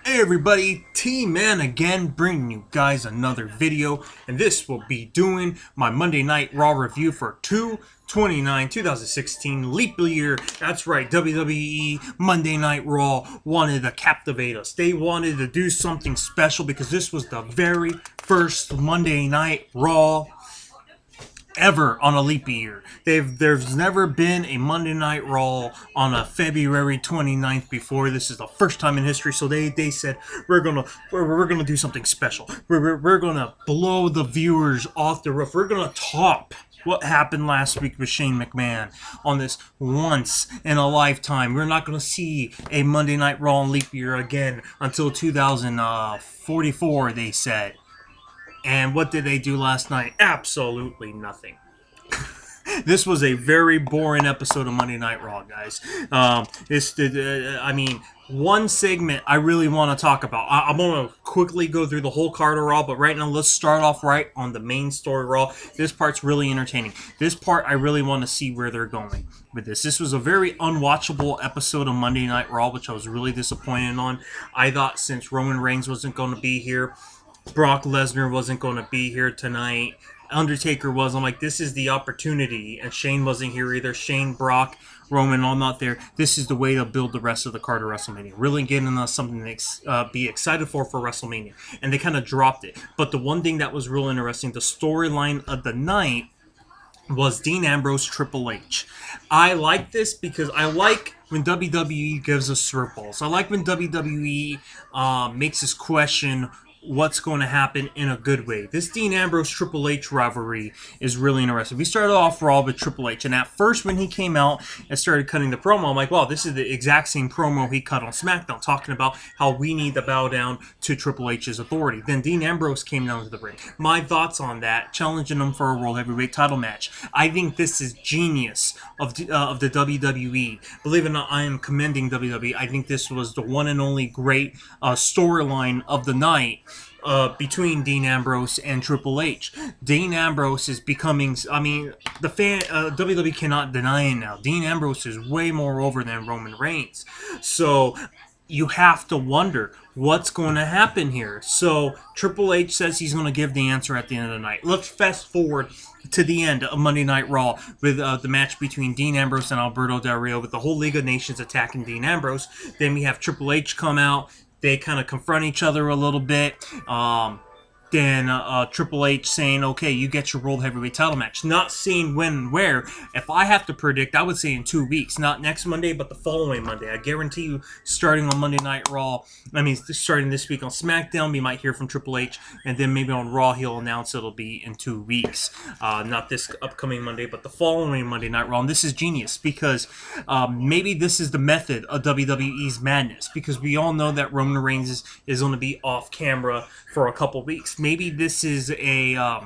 Hey everybody, T-Man again, bringing you guys another video, and this will be doing my Monday Night Raw review for 2/29/2016 leap year. That's right, WWE Monday Night Raw wanted to captivate us. They wanted to do something special because this was the very first Monday Night Raw ever on a leap year. There's never been a Monday Night Raw on a February 29th before. This is the first time in history. So they said we're gonna do something special. We're gonna blow the viewers off the roof. We're gonna top what happened last week with Shane McMahon on this once in a lifetime. We're not going to see a Monday Night Raw on leap year again until 2044, they said. And what did they do last night? Absolutely nothing. This was a very boring episode of Monday Night Raw, guys. One segment I really want to talk about. I'm going to quickly go through the whole card of Raw, but right now let's start off right on the main story Raw. This part's really entertaining. This part, I really want to see where they're going with this. This was a very unwatchable episode of Monday Night Raw, which I was really disappointed on. I thought since Roman Reigns wasn't going to be here, Brock Lesnar wasn't going to be here tonight, Undertaker was. I'm like, this is the opportunity. And Shane wasn't here either. Shane, Brock, Roman, all not there. This is the way to build the rest of the card of WrestleMania. Really getting us something to be excited for WrestleMania. And they kind of dropped it. But the one thing that was real interesting, the storyline of the night was Dean Ambrose, Triple H. I like this because I like when WWE gives us circles. I like when WWE makes us question what's going to happen in a good way. This Dean Ambrose Triple H rivalry is really interesting. We started off Raw with Triple H, and at first when he came out and started cutting the promo, I'm like, wow, this is the exact same promo he cut on SmackDown, talking about how we need to bow down to Triple H's authority. Then Dean Ambrose came down to the ring. My thoughts on that, challenging him for a World Heavyweight title match. I think this is genius of the WWE. Believe it or not, I am commending WWE. I think this was the one and only great storyline of the night. Between Dean Ambrose and Triple H. Dean Ambrose is becoming, WWE cannot deny it now. Dean Ambrose is way more over than Roman Reigns. So you have to wonder what's going to happen here. So Triple H says he's going to give the answer at the end of the night. Let's fast forward to the end of Monday Night Raw with the match between Dean Ambrose and Alberto Del Rio, with the whole League of Nations attacking Dean Ambrose. Then we have Triple H come out. They kind of confront each other a little bit. Then Triple H saying, okay, you get your World Heavyweight title match. Not saying when and where. If I have to predict, I would say in 2 weeks. Not next Monday, but the following Monday. I guarantee you, starting on Monday Night Raw, starting this week on SmackDown, we might hear from Triple H. And then maybe on Raw, he'll announce it'll be in 2 weeks. Not this upcoming Monday, but the following Monday Night Raw. And this is genius because maybe this is the method of WWE's madness. Because we all know that Roman Reigns is going to be off camera for a couple weeks. Maybe this is a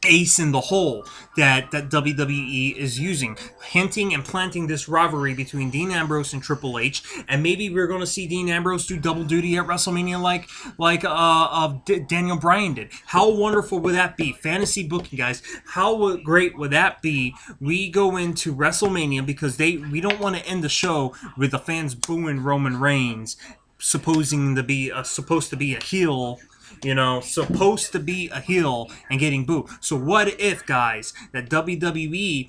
ace in the hole that WWE is using, hinting and planting this rivalry between Dean Ambrose and Triple H, and maybe we're going to see Dean Ambrose do double duty at WrestleMania like Daniel Bryan did. How wonderful would that be? Fantasy booking, guys. How great would that be? We go into WrestleMania because we don't want to end the show with the fans booing Roman Reigns, supposed to be a heel, supposed to be a heel and getting booed. So what if, guys, that WWE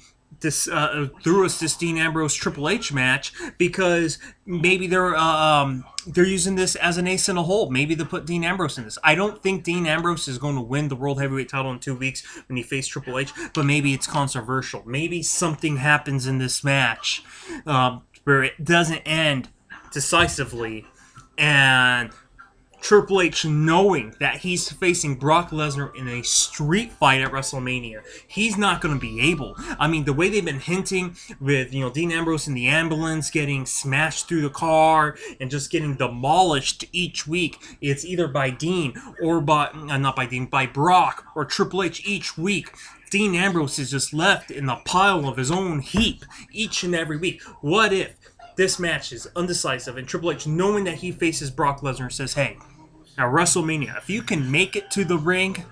threw us this Dean Ambrose Triple H match because maybe they're using this as an ace in a hole. Maybe they put Dean Ambrose in this. I don't think Dean Ambrose is going to win the World Heavyweight title in 2 weeks when he faces Triple H, but maybe it's controversial. Maybe something happens in this match where it doesn't end decisively, and Triple H, knowing that he's facing Brock Lesnar in a street fight at WrestleMania, he's not going to be able. The way they've been hinting with, Dean Ambrose in the ambulance getting smashed through the car and just getting demolished each week. It's either by Dean or by Brock or Triple H each week. Dean Ambrose is just left in the pile of his own heap each and every week. What if this match is undecisive and Triple H, knowing that he faces Brock Lesnar, says, hey, at WrestleMania, if you can make it to the ring,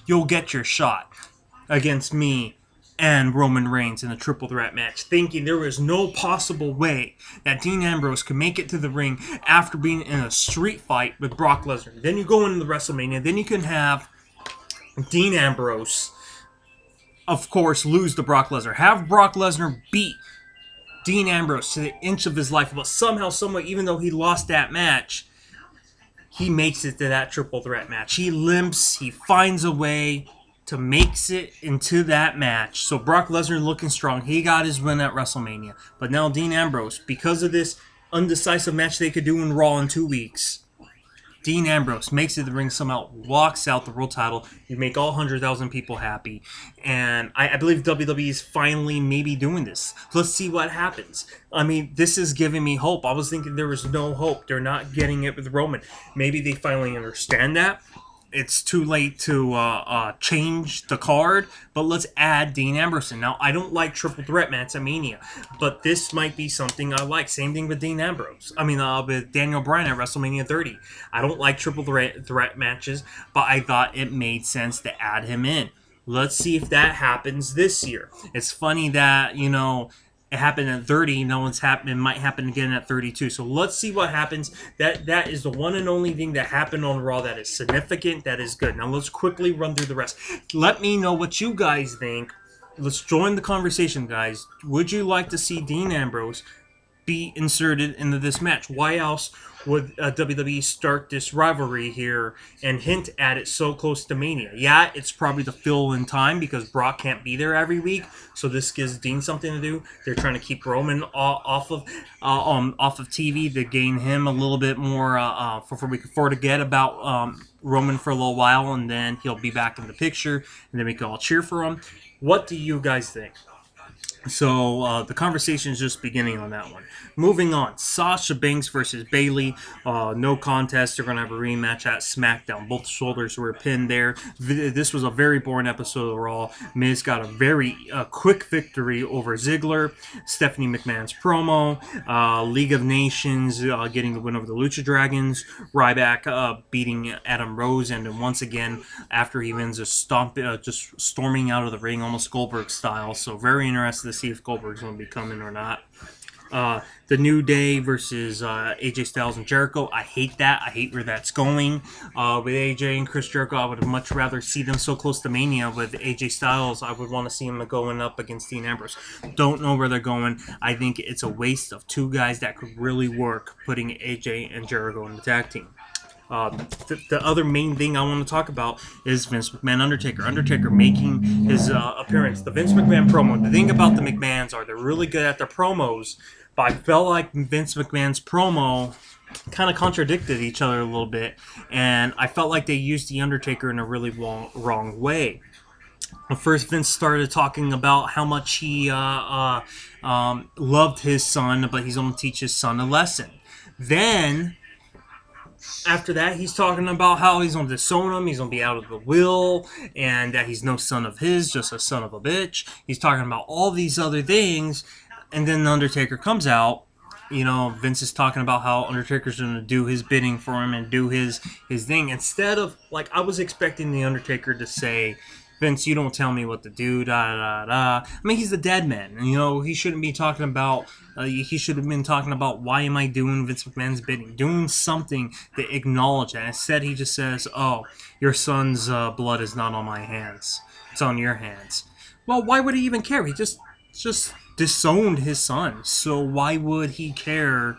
you'll get your shot against me and Roman Reigns in a triple threat match, thinking there was no possible way that Dean Ambrose could make it to the ring after being in a street fight with Brock Lesnar. Then you go into the WrestleMania, then you can have Dean Ambrose, of course, lose to Brock Lesnar. Have Brock Lesnar beat Dean Ambrose to the inch of his life, but somehow, someway, even though he lost that match, he makes it to that triple threat match. He limps, he finds a way to makes it into that match. So Brock Lesnar looking strong. He got his win at WrestleMania. But now Dean Ambrose, because of this undecisive match they could do in Raw in 2 weeks, Dean Ambrose makes it to the ring somehow, walks out the world title. You make all 100,000 people happy. And I believe WWE is finally maybe doing this. Let's see what happens. I mean, this is giving me hope. I was thinking there was no hope. They're not getting it with Roman. Maybe they finally understand that. It's too late to change the card, but let's add Dean Ambrose. Now, I don't like triple threat match at Mania, but this might be something I like. Same thing with Dean Ambrose. I mean, with Daniel Bryan at WrestleMania 30. I don't like triple threat matches, but I thought it made sense to add him in. Let's see if that happens this year. It's funny that, it happened at 30. No one's happened. It might happen again at 32. So let's see what happens. That is the one and only thing that happened on Raw that is significant. That is good. Now let's quickly run through the rest. Let me know what you guys think. Let's join the conversation, guys. Would you like to see Dean Ambrose be inserted into this match? Why else would WWE start this rivalry here and hint at it so close to Mania? Yeah, it's probably the fill in time because Brock can't be there every week, so this gives Dean something to do. They're trying to keep Roman off of TV to gain him a little bit more for we can forget about Roman for a little while, and then he'll be back in the picture, and then we can all cheer for him. What do you guys think? So the conversation is just beginning on that one. Moving on, Sasha Banks versus Bayley. No contest. They're going to have a rematch at SmackDown. Both shoulders were pinned there. This was a very boring episode of Raw. Miz got a very quick victory over Ziggler. Stephanie McMahon's promo. League of Nations getting the win over the Lucha Dragons. Ryback beating Ambrose. And then once again, after he wins, just storming out of the ring, almost Goldberg style. So very interested to see if Goldberg's going to be coming or not. The New Day versus AJ Styles and Jericho. I hate that. I hate where that's going. With AJ and Chris Jericho, I would much rather see them so close to Mania. With AJ Styles, I would want to see him going up against Dean Ambrose. Don't know where they're going. I think it's a waste of two guys that could really work putting AJ and Jericho in the tag team. The other main thing I want to talk about is Vince McMahon Undertaker. Undertaker making his appearance. The Vince McMahon promo. The thing about the McMahons are they're really good at their promos, but I felt like Vince McMahon's promo kind of contradicted each other a little bit, and I felt like they used the Undertaker in a really wrong way. First, Vince started talking about how much he loved his son, but he's going to teach his son a lesson. Then after that, he's talking about how he's going to disown him, he's going to be out of the will, and that he's no son of his, just a son of a bitch. He's talking about all these other things, and then The Undertaker comes out. Vince is talking about how Undertaker's going to do his bidding for him and do his thing. Instead of, I was expecting The Undertaker to say, Vince, you don't tell me what to do, da-da-da-da. I mean, he's the dead man. He shouldn't be talking about, he should have been talking about, why am I doing Vince McMahon's bidding? Doing something to acknowledge that. Instead, he just says, oh, your son's blood is not on my hands. It's on your hands. Well, why would he even care? He just disowned his son. So why would he care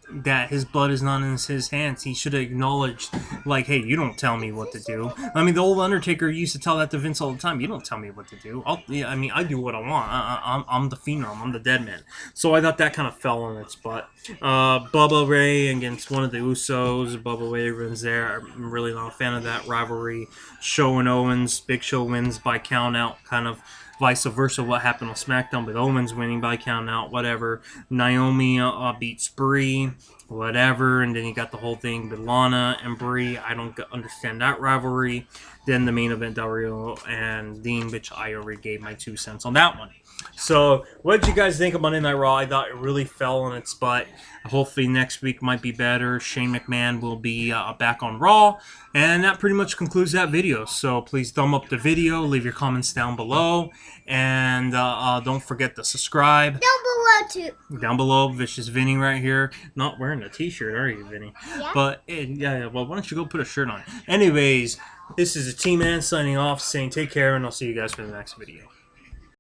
that his blood is not in his hands? He should have acknowledged, hey, you don't tell me what to do. I mean, the old Undertaker used to tell that to Vince all the time. You don't tell me what to do. I do what I want. I'm the Phenom. I'm the dead man. So I thought that kind of fell on its butt. Bubba Ray against one of the Usos. Bubba Ray wins there. I'm really not a fan of that rivalry. Show and Owens. Big Show wins by count out, kind of vice versa what happened on SmackDown with Owens winning by count out, whatever. Naomi beats Brie. whatever. And then you got the whole thing with Lana and Brie. I don't understand that rivalry. Then the main event, Del Rio and Dean, which I already gave my 2 cents on that one. So, what did you guys think of Monday Night Raw? I thought it really fell on its butt. Hopefully next week might be better. Shane McMahon will be back on Raw. And that pretty much concludes that video. So please thumb up the video. Leave your comments down below. And don't forget to subscribe. Down below, too. Down below, Vicious Vinny right here. Not wearing a t-shirt, are you, Vinny? Yeah. But, yeah, well, why don't you go put a shirt on? Anyways, this is a T-Man signing off, saying take care, and I'll see you guys for the next video.